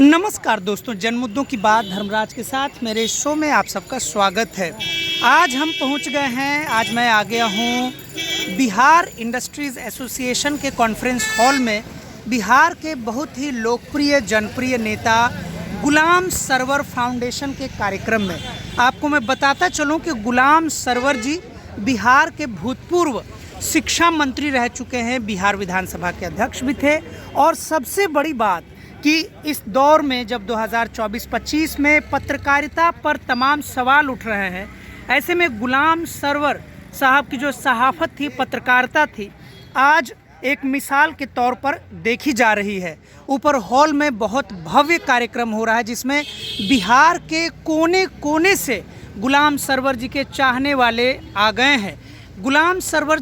नमस्कार दोस्तों, जन मुद्दों की बात धर्मराज के साथ मेरे शो में आप सबका स्वागत है। आज हम पहुंच गए हैं, आज मैं आ गया हूं बिहार इंडस्ट्रीज़ एसोसिएशन के कॉन्फ्रेंस हॉल में। बिहार के बहुत ही लोकप्रिय जनप्रिय नेता गुलाम सरवर फाउंडेशन के कार्यक्रम में आपको मैं बताता चलूं कि गुलाम सरवर जी बिहार के भूतपूर्व शिक्षा मंत्री रह चुके हैं, बिहार विधानसभा के अध्यक्ष भी थे। और सबसे बड़ी बात कि इस दौर में जब 2024-25 में पत्रकारिता पर तमाम सवाल उठ रहे हैं, ऐसे में गुलाम सरवर साहब की जो सहाफ़त थी, पत्रकारिता थी, आज एक मिसाल के तौर पर देखी जा रही है। ऊपर हॉल में बहुत भव्य कार्यक्रम हो रहा है जिसमें बिहार के कोने कोने से गुलाम सरवर जी के चाहने वाले आ गए हैं। गुलाम सरवर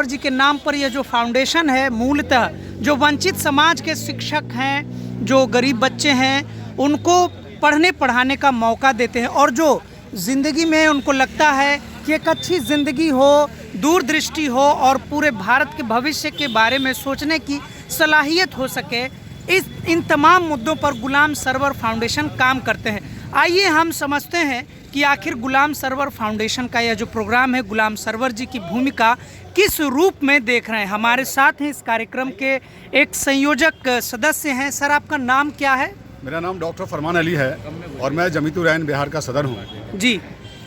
जी के नाम पर यह जो फाउंडेशन है, मूलतः जो वंचित समाज के शिक्षक हैं, जो गरीब बच्चे हैं, उनको पढ़ने पढ़ाने का मौका देते हैं। और जो ज़िंदगी में उनको लगता है कि एक अच्छी ज़िंदगी हो, दूरदृष्टि हो और पूरे भारत के भविष्य के बारे में सोचने की सलाहियत हो सके, इन तमाम मुद्दों पर गुलाम सरवर फाउंडेशन काम करते हैं। आइए हम समझते हैं कि आखिर गुलाम सरवर फाउंडेशन का यह जो प्रोग्राम है, गुलाम सरवर जी की भूमिका किस रूप में देख रहे हैं। हमारे साथ हैं इस कार्यक्रम के एक संयोजक सदस्य हैं। सर, आपका नाम क्या है? मेरा नाम डॉक्टर फरमान अली है और मैं जमीतुर-ए-आइन बिहार का सदर हूँ जी।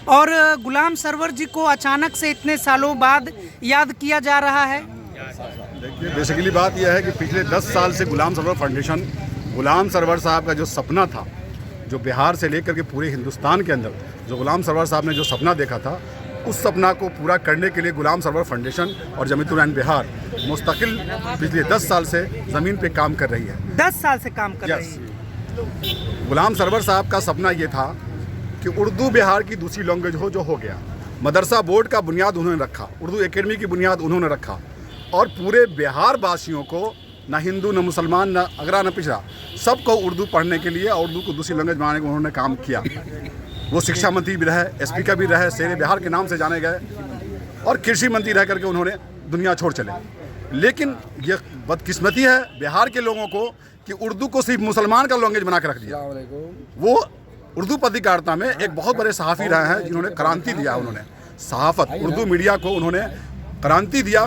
और गुलाम सरवर जी को अचानक से इतने सालों बाद याद किया जा रहा है। देखिए, बेसिकली बात यह है कि पिछले 10 साल से गुलाम सरवर फाउंडेशन, गुलाम सरवर साहब का जो सपना था, जो बिहार से लेकर के पूरे हिंदुस्तान के अंदर जो गुलाम सरवर साहब ने जो सपना देखा था, उस सपना को पूरा करने के लिए गुलाम सरवर फाउंडेशन और जमीतुर-ए-आइन बिहार मुस्तकिल पिछले 10 साल से ज़मीन पे काम कर रही है। 10 साल से काम कर रही है। गुलाम सरवर साहब का सपना ये था कि उर्दू बिहार की दूसरी लैंग्वेज हो, जो हो गया। मदरसा बोर्ड का बुनियाद उन्होंने रखा, उर्दू एकेडमी की बुनियाद उन्होंने रखा और पूरे बिहार वासियों को, ना हिंदू न मुसलमान न अगरा न पिछड़ा, सबको उर्दू पढ़ने के लिए और उर्दू को दूसरी लैंग्वेज बनाने को उन्होंने काम किया। वो शिक्षा मंत्री भी रहे, एसपी का भी रहे, शेरे बिहार के नाम से जाने गए और कृषि मंत्री रह करके उन्होंने दुनिया छोड़ चले। लेकिन ये बदकिस्मती है बिहार के लोगों को कि उर्दू को सिर्फ मुसलमान का लैंग्वेज बना के रख दिया। वो उर्दू पत्रकारिता में एक बहुत बड़े सहाफ़ी रहे हैं जिन्होंने क्रांति दिया। उन्होंने सहाफ़त, उर्दू मीडिया को उन्होंने क्रांति दिया,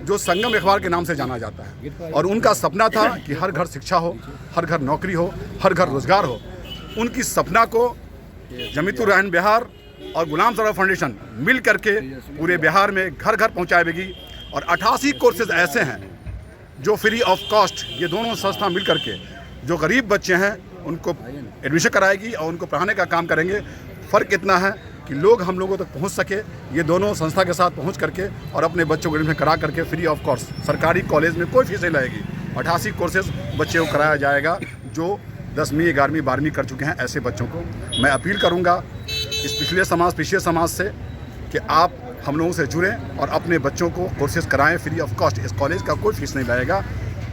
जो संगम अखबार के नाम से जाना जाता है। और उनका सपना था कि हर घर शिक्षा हो, हर घर नौकरी हो, हर घर रोजगार हो। उनकी सपना को जमीतुर-ए-आइन बिहार और गुलाम सरवर फाउंडेशन मिल करके पूरे बिहार में घर घर पहुंचाएगी। और 88 कोर्सेज ऐसे हैं जो फ्री ऑफ कॉस्ट, ये दोनों संस्था मिल करके जो गरीब बच्चे हैं उनको एडमिशन कराएगी और उनको पढ़ाने का काम करेंगे। फ़र्क इतना है कि लोग हम लोगों तक पहुंच सके, ये दोनों संस्था के साथ पहुंच करके और अपने बच्चों को एडमिशन करा करके फ्री ऑफ कॉस्ट, सरकारी कॉलेज में कोई फीस नहीं लगेगी। 88 कोर्सेज बच्चे को कराया जाएगा जो 10वीं 11वीं 12वीं कर चुके हैं। ऐसे बच्चों को मैं अपील करूंगा इस पिछले समाज से कि आप हम लोगों से जुड़ें और अपने बच्चों को कोर्सेज कराएं फ्री ऑफ कॉस्ट। इस कॉलेज का कोई फीस नहीं लगेगा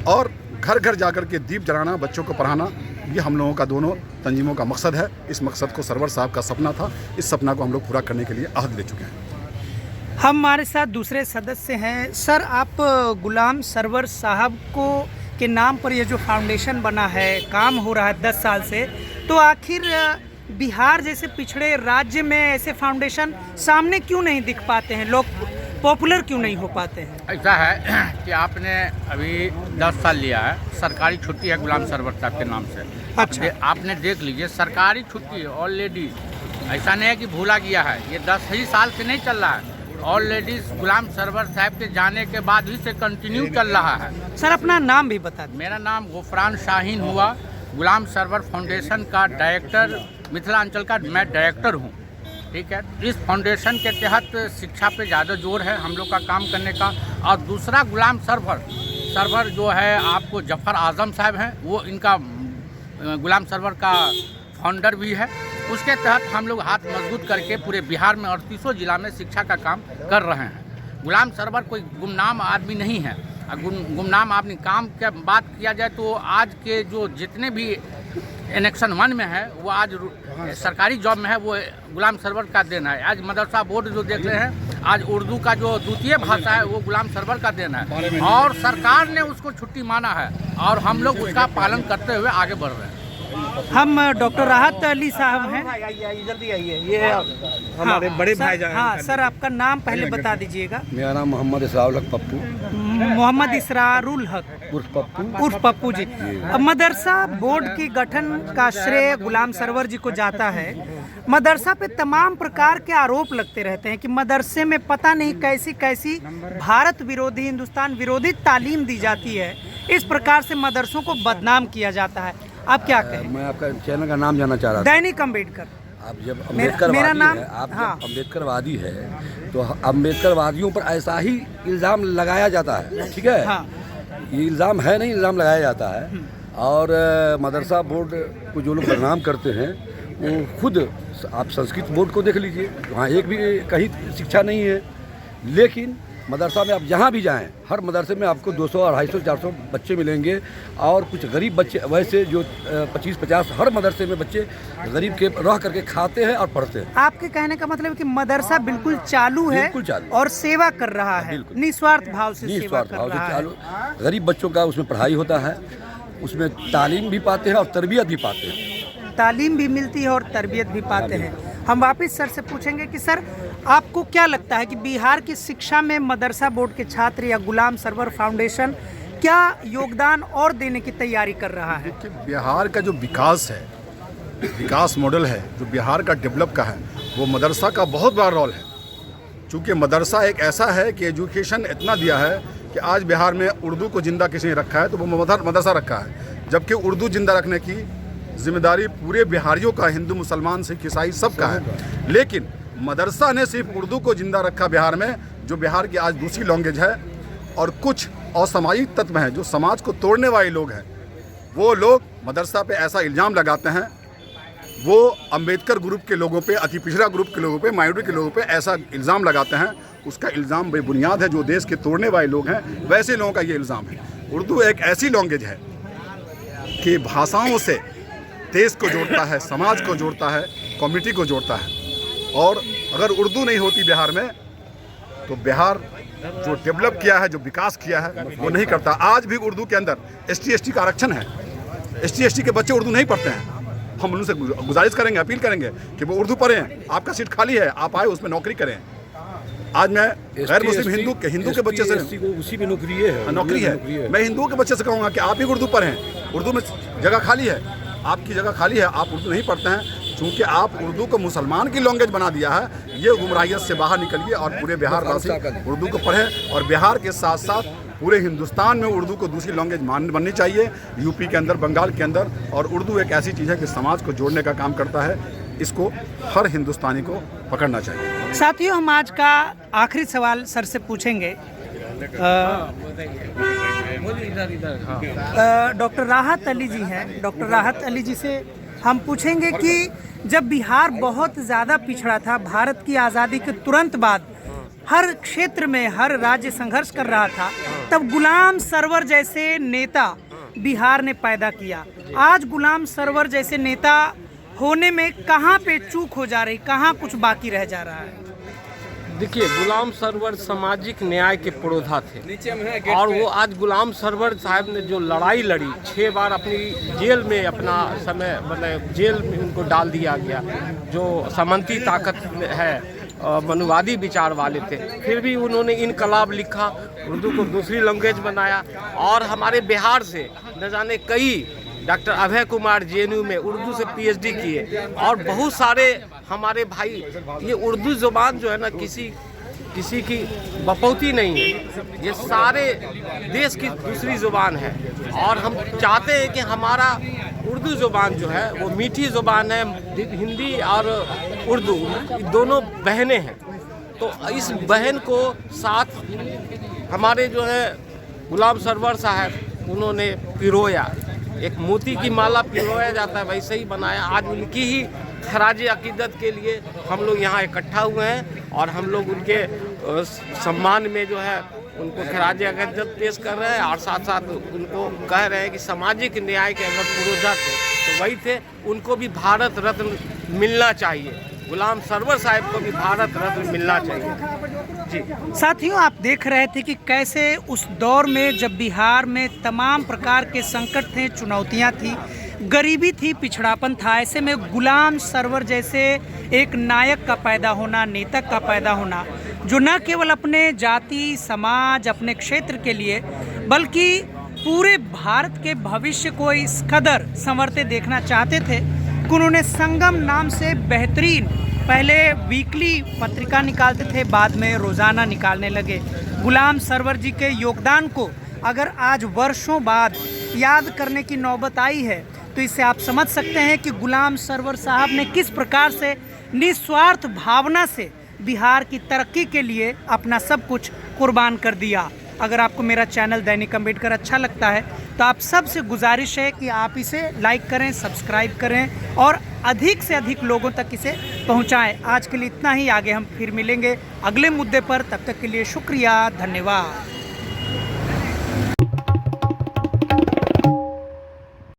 और घर घर जाकर के दीप जलाना, बच्चों को पढ़ाना, ये हम लोगों का दोनों तंजीमों का मकसद है। इस मकसद को सरवर साहब का सपना था, इस सपना को हम लोग पूरा करने के लिए अहद ले चुके हैं। हमारे साथ दूसरे सदस्य हैं। सर, आप गुलाम सरवर साहब को के नाम पर ये जो फाउंडेशन बना है, काम हो रहा है 10 साल से, तो आखिर बिहार जैसे पिछड़े राज्य में ऐसे फाउंडेशन सामने क्यों नहीं दिख पाते हैं, लोग पॉपुलर क्यों नहीं हो पाते हैं? ऐसा है कि आपने अभी 10 साल लिया है, सरकारी छुट्टी है गुलाम सरवर साहब के नाम से। अच्छा। आपने देख लीजिए, सरकारी छुट्टी ऑलरेडी, ऐसा नहीं है कि भूला गया है, ये 10 ही साल से नहीं चल रहा है, ऑलरेडी गुलाम सरवर साहब के जाने के बाद ही से कंटिन्यू चल रहा है। सर, अपना नाम भी बता दें। मेरा नाम गुफरान शाहीन हुआ, गुलाम सरवर फाउंडेशन का डायरेक्टर, मिथिलांचल का मैं डायरेक्टर हूँ। ठीक है, इस फाउंडेशन के तहत शिक्षा पे ज़्यादा जोर है हम लोग का काम करने का। और दूसरा, गुलाम सरवर जो है, आपको जफ़र आज़म साहब हैं, वो इनका गुलाम सरवर का फाउंडर भी है। उसके तहत हम लोग हाथ मजबूत करके पूरे बिहार में 38 जिला में शिक्षा का काम कर रहे हैं। गुलाम सरवर कोई गुमनाम आदमी नहीं है। गुमनाम आदमी काम की बात किया जाए तो आज के जो जितने भी एनेक्शन 1 में है, वो आज सरकारी जॉब में है, वो गुलाम सरवर का देन है। आज मदरसा बोर्ड जो देख रहे हैं, आज उर्दू का जो द्वितीय भाषा है वो गुलाम सरवर का देन है और सरकार ने उसको छुट्टी माना है और हम लोग उसका पालन करते हुए आगे बढ़ रहे हैं। हम डॉक्टर राहत अली साहब हैं। जल्दी आइए, ये हमारे बड़े भाईजान। हाँ सर, आपका नाम पहले बता दीजिएगा। मेरा नाम मोहम्मद इसरारुल हक पप्पू मोहम्मद इसरारुल हक उर्फ पप्पू जी। मदरसा बोर्ड के गठन का श्रेय गुलाम सरवर जी को जाता है। मदरसा पे तमाम प्रकार के आरोप लगते रहते हैं कि मदरसे में पता नहीं कैसी कैसी भारत विरोधी, हिंदुस्तान विरोधी तालीम दी जाती है। इस प्रकार से मदरसों को बदनाम किया जाता है। आप क्या कहें? मैं आपका चैनल का नाम जानना चाह रहा था। दैनिक अम्बेडकर। आप जब मेरा अम्बेडकरवादी नाम, है, आप हाँ। जब अम्बेडकरवादी है तो अम्बेडकरवादियों पर ऐसा ही इल्ज़ाम लगाया जाता है, ठीक है? हाँ। ये इल्ज़ाम है नहीं, इल्ज़ाम लगाया जाता है। और मदरसा बोर्ड को जो लोग बदनाम करते हैं वो खुद, आप संस्कृत बोर्ड को देख लीजिए, वहाँ एक भी कहीं शिक्षा नहीं है। लेकिन मदरसा में आप जहाँ भी जाएं, हर मदरसे में आपको 200, 250, 400 बच्चे मिलेंगे और कुछ गरीब बच्चे वैसे जो 25-50 हर मदरसे में बच्चे गरीब के रह करके खाते हैं और पढ़ते हैं। आपके कहने का मतलब है कि मदरसा बिल्कुल चालू है, बिल्कुल चालू और सेवा कर रहा है, बिल्कुल। निस्वार्थ भाव से सेवा निस्वार्थ कर भाव से रहा है। चालू, गरीब बच्चों का उसमें पढ़ाई होता है, उसमें तालीम भी पाते हैं और तरबियत भी पाते हैं। तालीम भी मिलती है और तरबियत भी पाते हैं। हम वापस सर से पूछेंगे कि सर, आपको क्या लगता है कि बिहार की शिक्षा में मदरसा बोर्ड के छात्र या गुलाम सरवर फाउंडेशन क्या योगदान और देने की तैयारी कर रहा है? कि बिहार का जो विकास है, विकास मॉडल है जो बिहार का डेवलप का है, वो मदरसा का बहुत बड़ा रोल है। चूँकि मदरसा एक ऐसा है कि एजुकेशन इतना दिया है कि आज बिहार में उर्दू को ज़िंदा किसी ने रखा है तो वो मदरसा रखा है। जबकि उर्दू ज़िंदा रखने की जिम्मेदारी पूरे बिहारियों का, हिंदू मुसलमान सिख ईसाई सबका है। लेकिन मदरसा ने सिर्फ उर्दू को ज़िंदा रखा बिहार में, जो बिहार की आज दूसरी लैंग्वेज है। और कुछ असामाजिक तत्व हैं जो समाज को तोड़ने वाले लोग हैं, वो लोग मदरसा पे ऐसा इल्ज़ाम लगाते हैं। वो अम्बेडकर ग्रुप के लोगों पे, अति पिछड़ा ग्रुप के लोगों पे, माइनॉरिटी के लोगों पे ऐसा इल्ज़ाम लगाते हैं। उसका इल्ज़ाम बेबुनियाद है। जो देश के तोड़ने वाले लोग हैं वैसे लोगों का ये इल्ज़ाम है। उर्दू एक ऐसी लैंग्वेज है कि भाषाओं से देश को जोड़ता है, समाज को जोड़ता है, कम्युनिटी को जोड़ता है। और अगर उर्दू नहीं होती बिहार में तो बिहार जो डेवलप किया है, जो विकास किया है, वो नहीं करता। आज भी उर्दू के अंदर ST/ST का आरक्षण है। ST/ST के बच्चे उर्दू नहीं पढ़ते हैं। हम उनसे गुजारिश करेंगे, अपील करेंगे कि वो उर्दू पढ़ें। आपका सीट खाली है, आप आए उसमें नौकरी करें। आज मैं गैर मुस्लिम हिंदू के बच्चे से, उसी में नौकरी है, नौकरी है, मैं हिंदुओं के बच्चे से कहूँगा कि आप ही उर्दू पढ़ें। उर्दू में जगह खाली है, आपकी जगह खाली है, आप उर्दू नहीं पढ़ते हैं। चूँकि आप उर्दू को मुसलमान की लैंग्वेज बना दिया है, ये गुमराहियत से बाहर निकलिए और पूरे बिहार वासी उर्दू को पढ़ें। और बिहार के साथ साथ पूरे हिंदुस्तान में उर्दू को दूसरी लैंग्वेज बननी चाहिए, यूपी के अंदर, बंगाल के अंदर। और उर्दू एक ऐसी चीज़ है कि समाज को जोड़ने का काम करता है। इसको हर हिंदुस्तानी को पकड़ना चाहिए। साथियों, हम आज का आखिरी सवाल सर से पूछेंगे। डॉक्टर राहत अली जी हैं। डॉक्टर राहत अली जी से हम पूछेंगे कि जब बिहार बहुत ज़्यादा पिछड़ा था, भारत की आज़ादी के तुरंत बाद हर क्षेत्र में हर राज्य संघर्ष कर रहा था, तब गुलाम सरवर जैसे नेता बिहार ने पैदा किया। आज गुलाम सरवर जैसे नेता होने में कहाँ पे चूक हो जा रही, कहाँ कुछ बाकी रह जा रहा है? देखिए, गुलाम सरवर सामाजिक न्याय के पुरोधा थे और वो आज गुलाम सरवर साहब ने जो लड़ाई लड़ी, 6 बार अपनी जेल में अपना समय, मतलब जेल में उनको डाल दिया गया। जो सामंती ताकत है, मनुवादी विचार वाले थे, फिर भी उन्होंने इनकलाब लिखा, उर्दू को दूसरी लैंग्वेज बनाया। और हमारे बिहार से न जाने कई डॉक्टर अभय कुमार JNU में उर्दू से PhD किए। और बहुत सारे हमारे भाई, ये उर्दू ज़ुबान जो है ना, किसी की बपौती नहीं है, ये सारे देश की दूसरी ज़ुबान है। और हम चाहते हैं कि हमारा उर्दू ज़ुबान जो है वो मीठी ज़ुबान है। हिंदी और उर्दू दोनों बहनें हैं, तो इस बहन को साथ हमारे जो है गुलाम सरवर साहब उन्होंने पिरोया, एक मोती की माला पिरोया जाता है वैसे ही बनाया। आज उनकी ही खराज अकीदत के लिए हम लोग यहाँ इकट्ठा हुए हैं और हम लोग उनके सम्मान में जो है उनको खराज अकीदत पेश कर रहे हैं। और साथ साथ उनको कह रहे हैं कि सामाजिक न्याय के अगर पुरोधा थे तो वही थे, उनको भी भारत रत्न मिलना चाहिए। गुलाम सरवर साहब को भी भारत रत्न मिलना चाहिए। जी साथियों, आप देख रहे थे कि कैसे उस दौर में जब बिहार में तमाम प्रकार के संकट थे, चुनौतियां थी, गरीबी थी, पिछड़ापन था, ऐसे में गुलाम सरवर जैसे एक नायक का पैदा होना, नेता का पैदा होना, जो न केवल अपने जाति, समाज, अपने क्षेत्र के लिए बल्कि पूरे भारत के भविष्य को इस कदर संवरते देखना चाहते थे कि उन्होंने संगम नाम से बेहतरीन, पहले वीकली पत्रिका निकालते थे, बाद में रोज़ाना निकालने लगे। गुलाम सरवर जी के योगदान को अगर आज वर्षों बाद याद करने की नौबत आई है तो इससे आप समझ सकते हैं कि गुलाम सरवर साहब ने किस प्रकार से निस्वार्थ भावना से बिहार की तरक्की के लिए अपना सब कुछ कुर्बान कर दिया। अगर आपको मेरा चैनल दैनिक अम्बेडकर अच्छा लगता है तो आप सबसे गुजारिश है कि आप इसे लाइक करें, सब्सक्राइब करें और अधिक से अधिक लोगों तक इसे पहुंचाएं। आज के लिए इतना ही, आगे हम फिर मिलेंगे अगले मुद्दे पर। तब तक के लिए शुक्रिया, धन्यवाद।